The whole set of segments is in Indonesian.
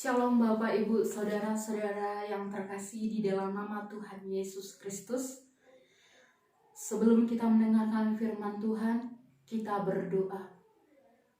Shalom Bapak Ibu Saudara-saudara yang terkasih di dalam nama Tuhan Yesus Kristus. Sebelum kita mendengarkan firman Tuhan, kita berdoa.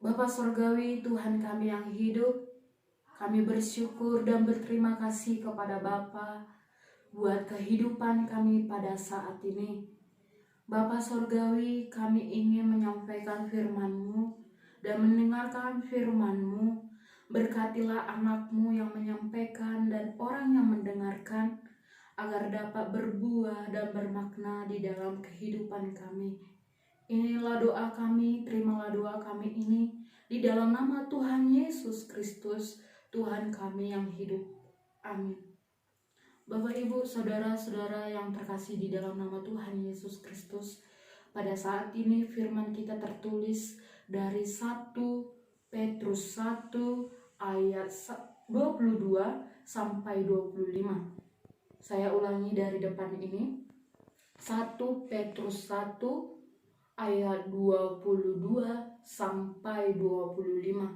Bapa Surgawi, Tuhan kami yang hidup, kami bersyukur dan berterima kasih kepada Bapa buat kehidupan kami pada saat ini. Bapa Surgawi, kami ingin menyampaikan firman-Mu dan mendengarkan firman-Mu. Berkatilah anak-Mu yang menyampaikan dan orang yang mendengarkan, agar dapat berbuah dan bermakna di dalam kehidupan kami. Inilah doa kami, terimalah doa kami ini di dalam nama Tuhan Yesus Kristus, Tuhan kami yang hidup. Amin. Bapak, Ibu, Saudara-saudara yang terkasih di dalam nama Tuhan Yesus Kristus, pada saat ini firman kita tertulis dari 1 Petrus 1 ayat 22 sampai 25. Saya ulangi dari depan ini. 1 Petrus 1 ayat 22 sampai 25.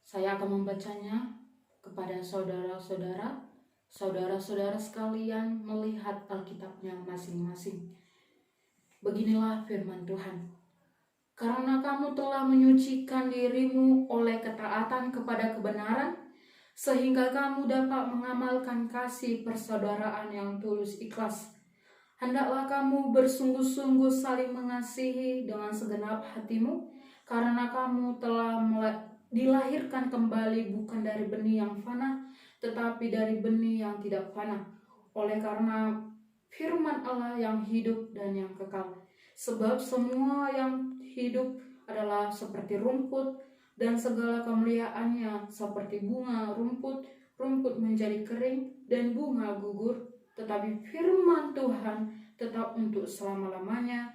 Saya akan membacanya kepada saudara-saudara sekalian melihat Alkitabnya masing-masing. Beginilah firman Tuhan. Karena kamu telah menyucikan dirimu oleh ketaatan kepada kebenaran, sehingga kamu dapat mengamalkan kasih persaudaraan yang tulus ikhlas. Hendaklah kamu bersungguh-sungguh saling mengasihi dengan segenap hatimu, karena kamu telah dilahirkan kembali bukan dari benih yang fana, tetapi dari benih yang tidak fana, oleh karena firman Allah yang hidup dan yang kekal. Sebab semua yang hidup adalah seperti rumput, dan segala kemuliaannya seperti bunga rumput. Rumput menjadi kering dan bunga gugur, tetapi firman Tuhan tetap untuk selama-lamanya.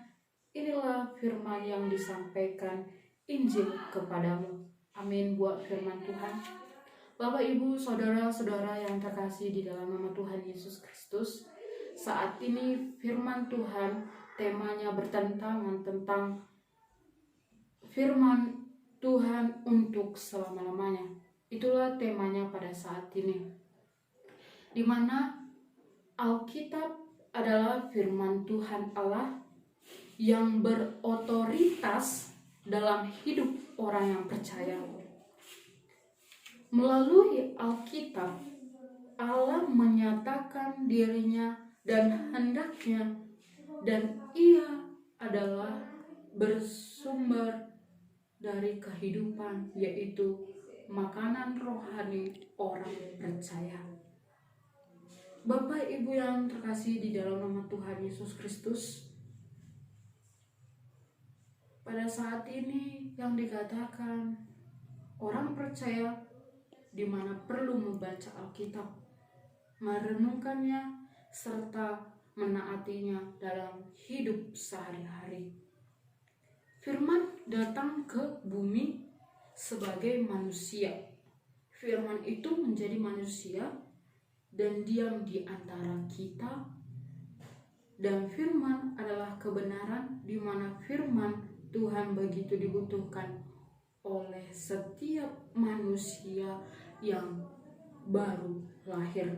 Inilah firman yang disampaikan Injil kepadamu. Amin buat firman Tuhan. Bapak, Ibu, Saudara-saudara yang terkasih di dalam nama Tuhan Yesus Kristus, saat ini firman Tuhan temanya bertentangan tentang firman Tuhan untuk selama-lamanya. Itulah temanya pada saat ini, di mana Alkitab adalah firman Tuhan Allah yang berotoritas dalam hidup orang yang percaya. Melalui Alkitab, Allah menyatakan dirinya dan hendaknya, dan Ia adalah bersumber dari kehidupan, yaitu makanan rohani orang percaya. Bapak Ibu yang terkasih di dalam nama Tuhan Yesus Kristus, pada saat ini yang dikatakan orang percaya di mana perlu membaca Alkitab, merenungkannya, serta menaatinya dalam hidup sehari-hari. Firman datang ke bumi sebagai manusia. Firman itu menjadi manusia dan diam di antara kita. Dan firman adalah kebenaran, di mana firman Tuhan begitu dibutuhkan oleh setiap manusia yang baru lahir.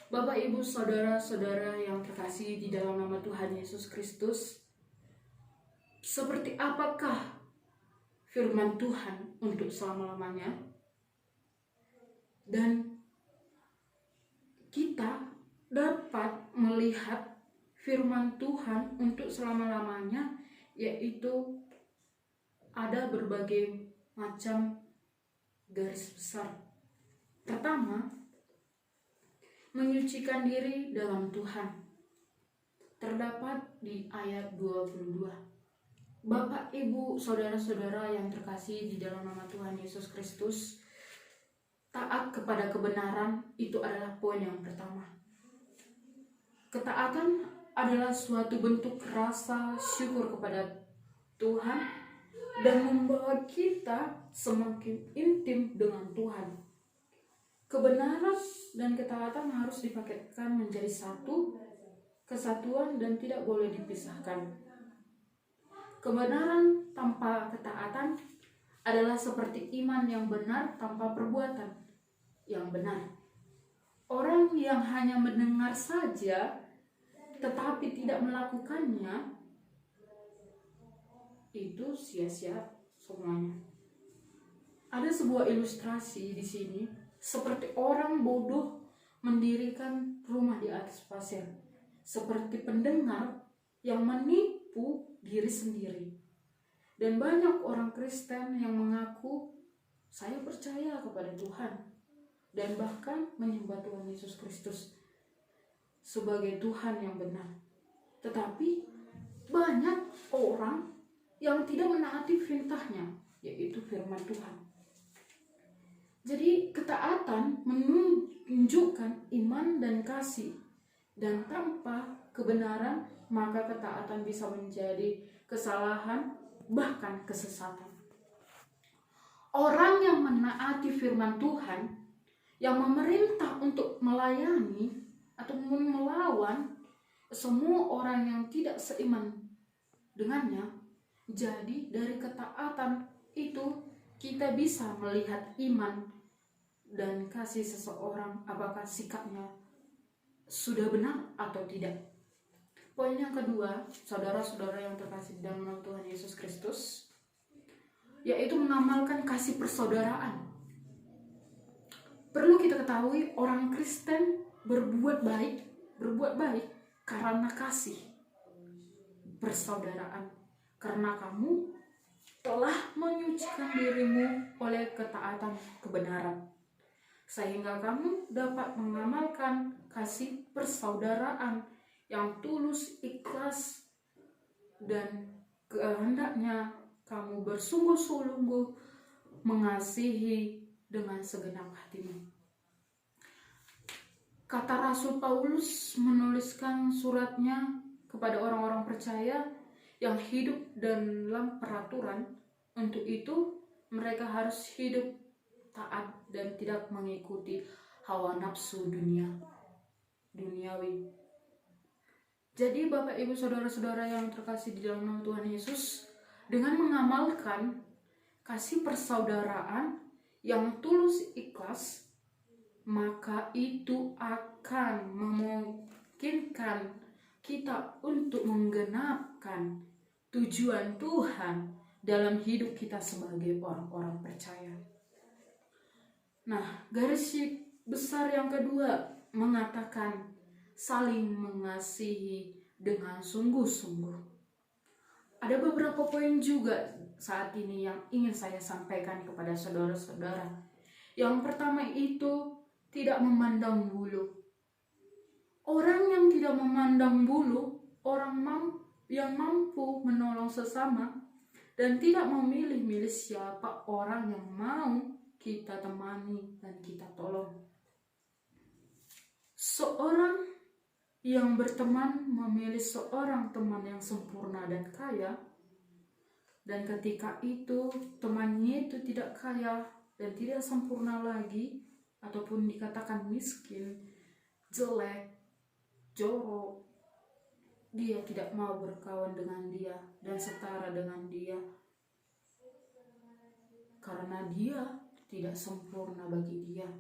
Bapak, Ibu, Saudara-saudara yang terkasih di dalam nama Tuhan Yesus Kristus, seperti apakah firman Tuhan untuk selama-lamanya? Dan kita dapat melihat firman Tuhan untuk selama-lamanya, yaitu ada berbagai macam garis besar. Pertama, menyucikan diri dalam Tuhan. Terdapat di ayat 22. Bapak, Ibu, Saudara-saudara yang terkasih di dalam nama Tuhan Yesus Kristus, taat kepada kebenaran itu adalah poin yang pertama. Ketaatan adalah suatu bentuk rasa syukur kepada Tuhan dan membawa kita semakin intim dengan Tuhan. Kebenaran dan ketaatan harus dipaketkan menjadi satu kesatuan dan tidak boleh dipisahkan. Kebenaran tanpa ketaatan adalah seperti iman yang benar tanpa perbuatan yang benar. Orang yang hanya mendengar saja tetapi tidak melakukannya, itu sia-sia semuanya. Ada sebuah ilustrasi di sini, seperti orang bodoh mendirikan rumah di atas pasir, seperti pendengar yang menipu diri sendiri. Dan banyak orang Kristen yang mengaku, saya percaya kepada Tuhan, dan bahkan menyembah Tuhan Yesus Kristus sebagai Tuhan yang benar. Tetapi banyak orang yang tidak menaati firman-Nya, yaitu firman Tuhan. Jadi ketaatan menunjukkan iman dan kasih, dan tanpa kebenaran maka ketaatan bisa menjadi kesalahan, bahkan kesesatan. Orang yang menaati firman Tuhan, yang memerintah untuk melayani ataupun melawan semua orang yang tidak seiman dengannya, jadi dari ketaatan itu kita bisa melihat iman dan kasih seseorang, apakah sikapnya sudah benar atau tidak. Poin yang kedua, saudara-saudara yang terkasih dalam nama Tuhan Yesus Kristus, yaitu mengamalkan kasih persaudaraan. Perlu kita ketahui, orang Kristen berbuat baik karena kasih persaudaraan, karena kamu telah menyucikan dirimu oleh ketaatan kebenaran, sehingga kamu dapat mengamalkan kasih persaudaraan yang tulus, ikhlas, dan kehendaknya kamu bersungguh-sungguh mengasihi dengan segenap hatimu. Kata Rasul Paulus menuliskan suratnya kepada orang-orang percaya yang hidup dalam peraturan. Untuk itu mereka harus hidup taat dan tidak mengikuti hawa nafsu duniawi. Jadi Bapak Ibu saudara-saudara yang terkasih di dalam nama Tuhan Yesus, dengan mengamalkan kasih persaudaraan yang tulus ikhlas, maka itu akan memungkinkan kita untuk menggenapkan tujuan Tuhan dalam hidup kita sebagai orang-orang percaya. Nah, garis besar yang kedua mengatakan saling mengasihi dengan sungguh-sungguh. Ada beberapa poin juga saat ini yang ingin saya sampaikan kepada saudara-saudara. Yang pertama itu tidak memandang bulu. Orang yang tidak memandang bulu, orang yang mampu menolong sesama dan tidak memilih-milih siapa orang yang mau kita temani dan kita tolong. Seorang yang berteman memilih seorang teman yang sempurna dan kaya, dan ketika itu temannya itu tidak kaya dan tidak sempurna lagi, ataupun dikatakan miskin, jelek, jorok, dia tidak mau berkawan dengan dia dan setara dengan dia, karena dia tidak sempurna bagi dia.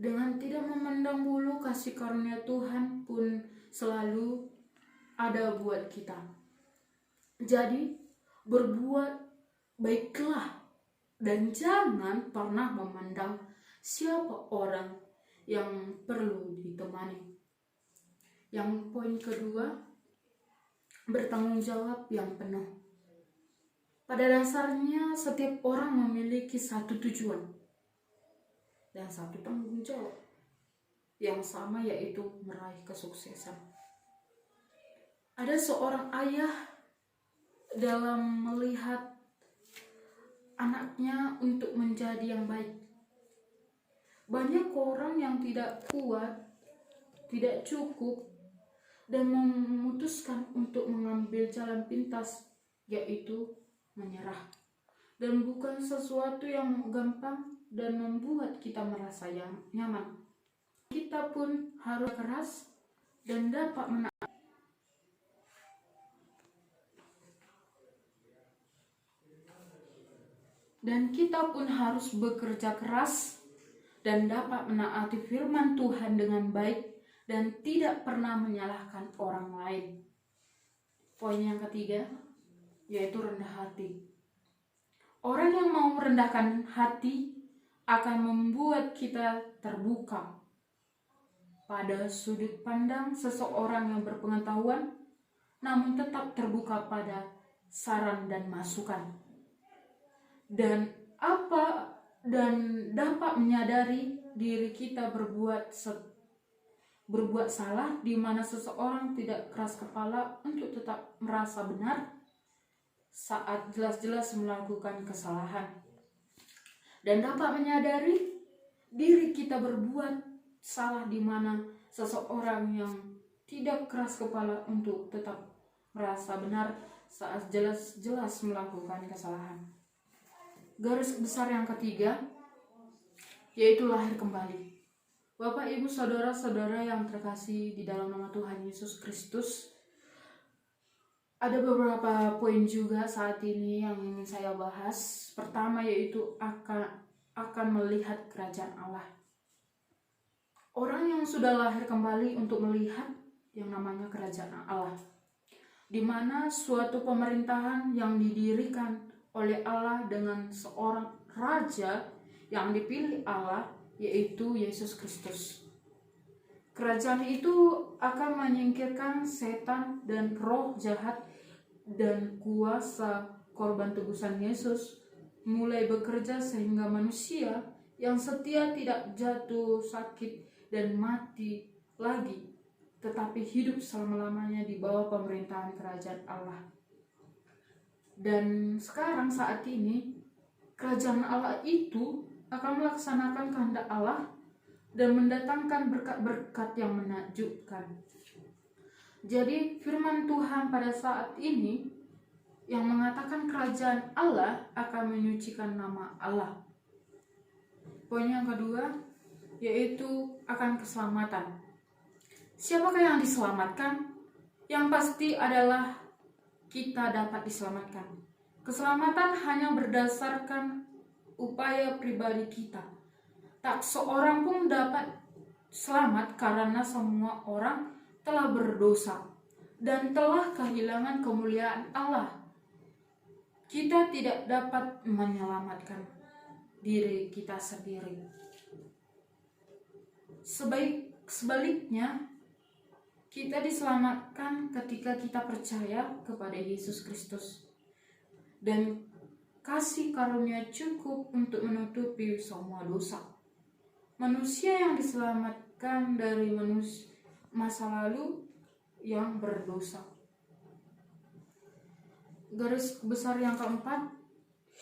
Dengan tidak memandang bulu, kasih karunia Tuhan pun selalu ada buat kita. Jadi berbuat baiklah dan jangan pernah memandang siapa orang yang perlu ditemani. Yang poin kedua, bertanggung jawab yang penuh. Pada dasarnya setiap orang memiliki satu tujuan dan satu tanggung jawab yang sama, yaitu meraih kesuksesan. Ada seorang ayah dalam melihat anaknya untuk menjadi yang baik. Banyak orang yang tidak kuat, tidak cukup, dan memutuskan untuk mengambil jalan pintas, yaitu menyerah. Dan bukan sesuatu yang gampang dan membuat kita merasa nyaman. Kita pun harus keras dan dapat menaati. Dan kita pun harus bekerja keras dan dapat menaati firman Tuhan dengan baik dan tidak pernah menyalahkan orang lain. Poin yang ketiga, yaitu rendah hati. Orang yang mau merendahkan hati akan membuat kita terbuka pada sudut pandang seseorang yang berpengetahuan, namun tetap terbuka pada saran dan masukan. Dan dapat menyadari diri kita berbuat salah, di mana seseorang tidak keras kepala untuk tetap merasa benar saat jelas-jelas melakukan kesalahan. Dan dapat menyadari diri kita berbuat salah, di mana seseorang yang tidak keras kepala untuk tetap merasa benar saat jelas-jelas melakukan kesalahan. Garis besar yang ketiga, yaitu lahir kembali. Bapak, Ibu, saudara-saudara yang terkasih di dalam nama Tuhan Yesus Kristus, ada beberapa poin juga saat ini yang ingin saya bahas. Pertama, yaitu akan melihat kerajaan Allah. Orang yang sudah lahir kembali untuk melihat yang namanya kerajaan Allah, di mana suatu pemerintahan yang didirikan oleh Allah dengan seorang raja yang dipilih Allah, yaitu Yesus Kristus. Kerajaan itu akan menyingkirkan setan dan roh jahat, dan kuasa korban tebusan Yesus mulai bekerja sehingga manusia yang setia tidak jatuh sakit dan mati lagi, tetapi hidup selama-lamanya di bawah pemerintahan kerajaan Allah. Dan sekarang saat ini kerajaan Allah itu akan melaksanakan kehendak Allah dan mendatangkan berkat-berkat yang menakjubkan. Jadi firman Tuhan pada saat ini yang mengatakan kerajaan Allah akan menyucikan nama Allah. Poin yang kedua, yaitu akan keselamatan. Siapakah yang diselamatkan? Yang pasti adalah kita dapat diselamatkan. Keselamatan hanya berdasarkan upaya pribadi kita. Tak seorang pun dapat selamat karena semua orang telah berdosa dan telah kehilangan kemuliaan Allah. Kita tidak dapat menyelamatkan diri kita sendiri. Sebaliknya, kita diselamatkan ketika kita percaya kepada Yesus Kristus, dan kasih karunia cukup untuk menutupi semua dosa. Manusia yang diselamatkan dari masa lalu yang berdosa. Garis besar yang keempat,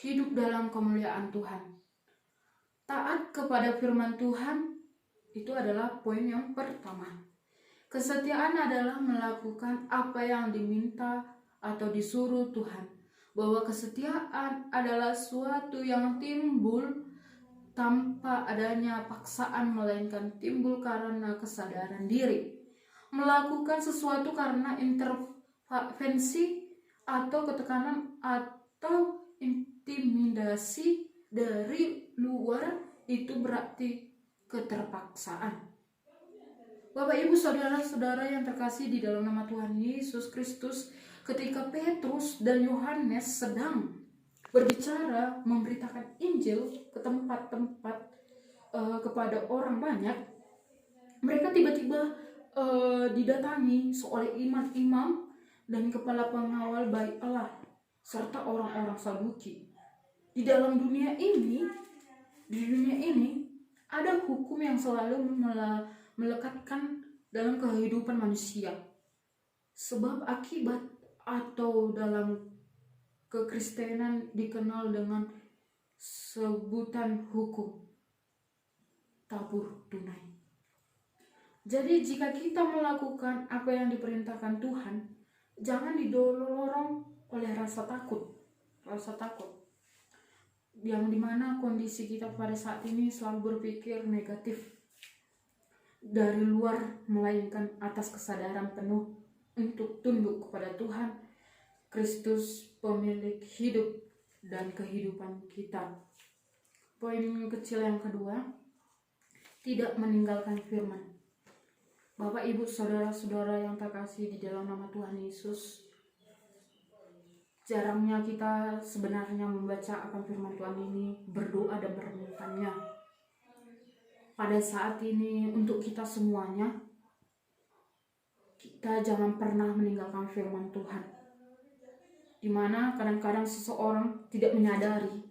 hidup dalam kemuliaan Tuhan. Taat kepada firman Tuhan itu adalah poin yang pertama. Kesetiaan adalah melakukan apa yang diminta atau disuruh Tuhan. Bahwa kesetiaan adalah suatu yang timbul tanpa adanya paksaan, melainkan timbul karena kesadaran diri. Melakukan sesuatu karena intervensi atau ketekanan atau intimidasi dari luar, itu berarti keterpaksaan. Bapak, Ibu, saudara-saudara yang terkasih di dalam nama Tuhan Yesus Kristus, ketika Petrus dan Yohanes sedang berbicara memberitakan Injil ke tempat-tempat kepada orang banyak, mereka tiba-tiba didatangi oleh imam-imam dan kepala pengawal bait Allah serta orang-orang Saduki. Di dunia ini ada hukum yang selalu melekatkan dalam kehidupan manusia. Sebab akibat atau dalam kekristenan dikenal dengan sebutan hukum tabur tunai. Jadi jika kita melakukan apa yang diperintahkan Tuhan, jangan didorong oleh rasa takut. Yang dimana kondisi kita pada saat ini selalu berpikir negatif dari luar, melainkan atas kesadaran penuh untuk tunduk kepada Tuhan Kristus, pemilik hidup dan kehidupan kita. Poin kecil yang kedua, tidak meninggalkan firman. Bapak, Ibu, saudara-saudara yang terkasih di dalam nama Tuhan Yesus, jarangnya kita sebenarnya membaca akan firman Tuhan ini, berdoa dan merenungkannya. Pada saat ini untuk kita semuanya, kita jangan pernah meninggalkan firman Tuhan. Dimana kadang-kadang seseorang tidak menyadari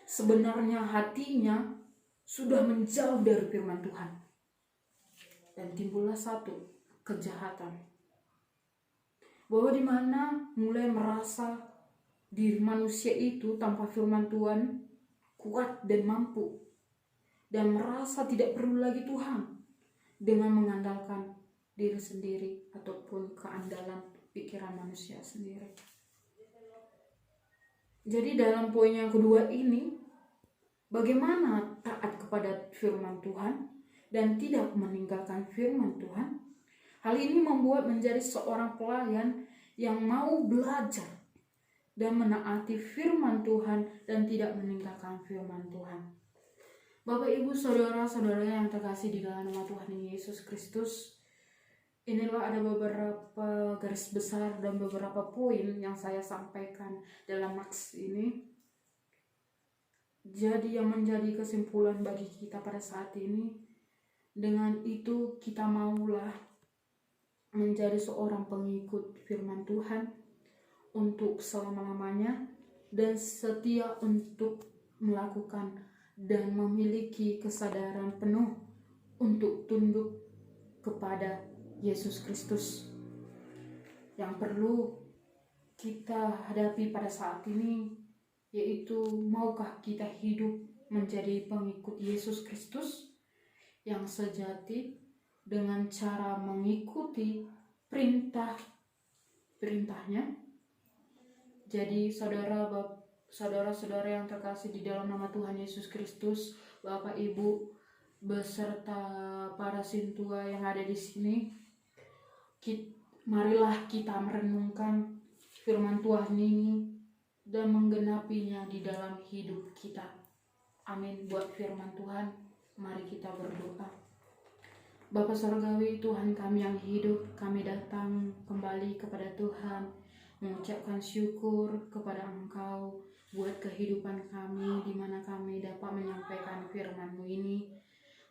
sebenarnya hatinya sudah menjauh dari firman Tuhan. Dan timbullah satu kejahatan. Bahwa dimana mulai merasa diri manusia itu tanpa firman Tuhan kuat dan mampu. Dan merasa tidak perlu lagi Tuhan dengan mengandalkan diri sendiri ataupun keandalan pikiran manusia sendiri. Jadi dalam poin yang kedua ini, bagaimana taat kepada firman Tuhan dan tidak meninggalkan firman Tuhan? Hal ini membuat menjadi seorang pelayan yang mau belajar dan menaati firman Tuhan dan tidak meninggalkan firman Tuhan. Bapak, Ibu, saudara-saudara yang terkasih di dalam nama Tuhan Yesus Kristus, inilah ada beberapa garis besar dan beberapa poin yang saya sampaikan dalam naks ini. Jadi yang menjadi kesimpulan bagi kita pada saat ini, dengan itu kita maulah menjadi seorang pengikut firman Tuhan untuk selama-lamanya dan setia untuk melakukan dan memiliki kesadaran penuh untuk tunduk kepada Yesus Kristus. Yang perlu kita hadapi pada saat ini yaitu, maukah kita hidup menjadi pengikut Yesus Kristus yang sejati dengan cara mengikuti perintahnya. Jadi saudara-saudara yang terkasih di dalam nama Tuhan Yesus Kristus, Bapak, Ibu, beserta para sintua yang ada di sini, marilah kita merenungkan firman Tuhan ini dan menggenapinya di dalam hidup kita. Amin. Buat firman Tuhan, mari kita berdoa. Bapa Surgawi, Tuhan kami yang hidup, kami datang kembali kepada Tuhan, mengucapkan syukur kepada Engkau buat kehidupan kami, di mana kami dapat menyampaikan firman-Mu ini.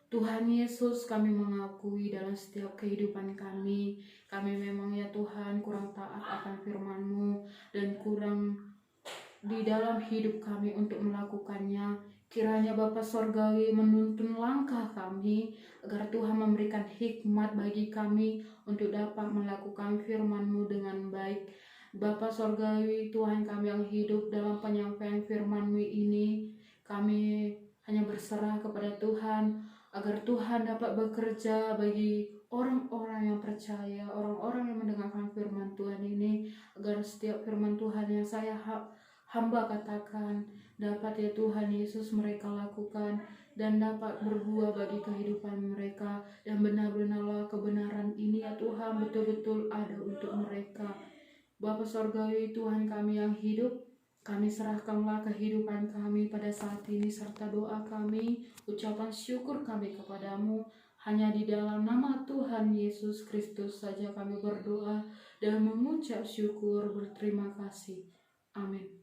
Tuhan Yesus, kami mengakui dalam setiap kehidupan kami memang ya Tuhan kurang taat akan firman-Mu dan kurang di dalam hidup kami untuk melakukannya. Kiranya Bapa Sorgawi menuntun langkah kami agar Tuhan memberikan hikmat bagi kami untuk dapat melakukan firman-Mu dengan baik. Bapa Sorgawi, Tuhan kami yang hidup dalam penyampaian firman-Mu ini, kami hanya berserah kepada Tuhan agar Tuhan dapat bekerja bagi orang-orang yang percaya, orang-orang yang mendengarkan firman Tuhan ini, agar setiap firman Tuhan yang saya hamba katakan dapat ya Tuhan Yesus mereka lakukan dan dapat berbuah bagi kehidupan mereka, dan benar-benarlah kebenaran ini ya Tuhan betul-betul ada untuk mereka. Bapa Sorgawi, Tuhan kami yang hidup, kami serahkanlah kehidupan kami pada saat ini serta doa kami, ucapan syukur kami kepadamu. Hanya di dalam nama Tuhan Yesus Kristus saja kami berdoa dan mengucap syukur berterima kasih. Amin.